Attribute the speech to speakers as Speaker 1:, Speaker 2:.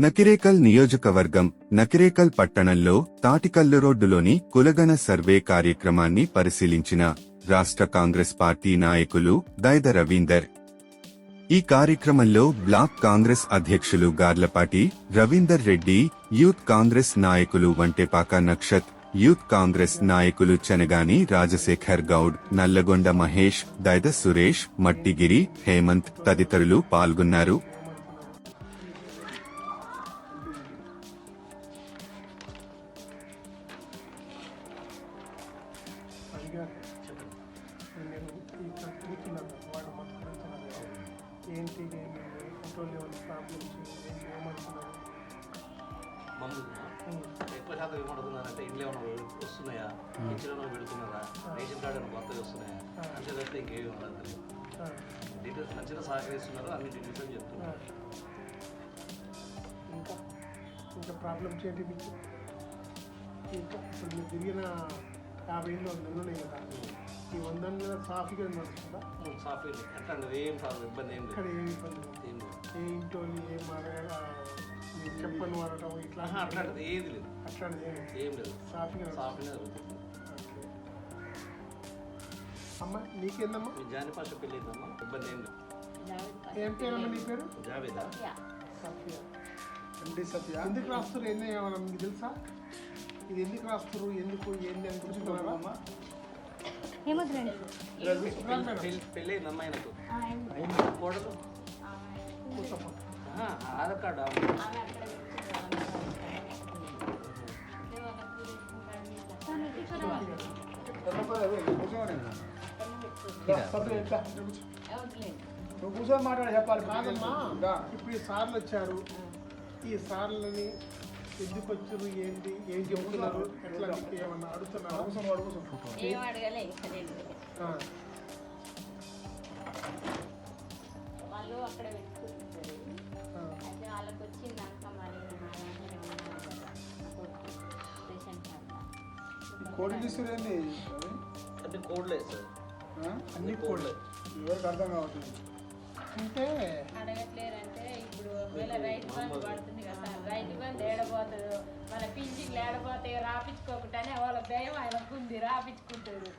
Speaker 1: నకిరేకల్ నియోజకవర్గం నకిరేకల్ పట్టణంలో తాటికల్లు రోడ్డులోని కులగణ సర్వే కార్యక్రమాన్ని పరిశీలించిన రాష్ట్ర కాంగ్రెస్ పార్టీ నాయకులు దైద రవీందర్. ఈ కార్యక్రమంలో బ్లాక్ కాంగ్రెస్ అధ్యక్షులు గార్లపాటి రవీందర్ రెడ్డి, యూత్ కాంగ్రెస్ నాయకులు వంటేపాక నక్షత్, యూత్ కాంగ్రెస్ నాయకులు చెనగాని రాజశేఖర్ గౌడ్, నల్లగొండ మహేష్, దైద సురేష్, మట్టిగిరి, హేమంత్ తదితరులు పాల్గొన్నారు.
Speaker 2: ఏంటి కంట్రోల్ లెవెల్ ప్రాబ్లమ్స్ ఏమంటున్నారు?
Speaker 3: ఎక్కువ శాతం ఏమంటున్నారంటే ఇంట్లో ఏమైనా వస్తున్నాయా, ఇచ్చిన పెడుతున్నారా, రేషన్ కార్డు ఏమైనా కొత్తగా వస్తున్నాయా అంటే తప్పితే ఇంకేమి ఉండదు. డీటెయిల్స్ మంచిగా సహకరిస్తున్నారు, అన్ని డీటెయిల్స్ అని చెప్తున్నారు.
Speaker 2: ఇంకా ఇంకా ప్రాబ్లమ్స్ ఏంటి మీకు? ఇంకా ఇప్పుడు మీరు తిరిగిన 50 నెలలు ఉన్నాయి కదా, ఈ 100 నెలల సాఫీగా నడుస్తుందా?
Speaker 3: సాఫీ అట్లా ఏం ప్రాబ్లం ఇబ్బంది ఏం
Speaker 2: ఇక్కడ
Speaker 3: లేదు.
Speaker 2: ఏమి ఇబ్బంది లేదు. ఏ ఇంట్లో ఏం చెప్పని వాడటం ఇట్లా
Speaker 3: అట్లాంటిది ఏది లేదు,
Speaker 2: అట్లాంటిది
Speaker 3: ఏం లేదు,
Speaker 2: సాఫీగా
Speaker 3: సాఫీగా జరుగుతుంది.
Speaker 2: అమ్మ నీకేందమ్మా?
Speaker 3: మీ జానిపాష పెళ్ళిందమ్మా, ఇబ్బంది ఏం లేదు.
Speaker 2: ఏం పేరమ్మా నీ పేరు?
Speaker 3: జావేదా?
Speaker 2: సత్య. ఎందుకు రాస్తారు ఏంది ఏమన్నా మీకు తెలుసా? ఇది ఎందుకు రాస్తారు, ఎందుకు ఏంది అని గుర్తున్నారా?
Speaker 3: పెళ్ళయిందమ్మా ఆయనకు కోడలు ఆధార్ కార్డు
Speaker 2: కూర్చొని మాట్లాడి చెప్పాలి కాదమ్మా. ఇప్పుడు ఈ సార్లు వచ్చారు, ఈ సార్లని ఎందుకు వచ్చారు, ఏంటి ఏం చెబుతున్నారు, ఎట్లా మీకు ఏమన్నా అడుగుతున్నారు?
Speaker 4: వాళ్ళు అక్కడ పెట్టుకుంటారు, అయితే వాళ్ళకి వచ్చిందాక మరి రేషన్ కార్డు
Speaker 5: కోడి తీసుకురండి
Speaker 3: అన్ని కోడ్లేదు సార్,
Speaker 2: అన్ని కోడ్లే.
Speaker 5: ఎవరికి అర్థం కావట్లేదు.
Speaker 2: అంటే
Speaker 4: అడగట్లేరంటే ఇప్పుడు ఒకవేళ రైతు బంధు పడుతుంది కదా సార్, రైతు బంధు ఏడబోతుంది, మన పింఛన్లు ఏడబోతాయి రాపించుకోకుండానే వాళ్ళ భయం ఆయనకు ఉంది, రాపించుకుంటారు.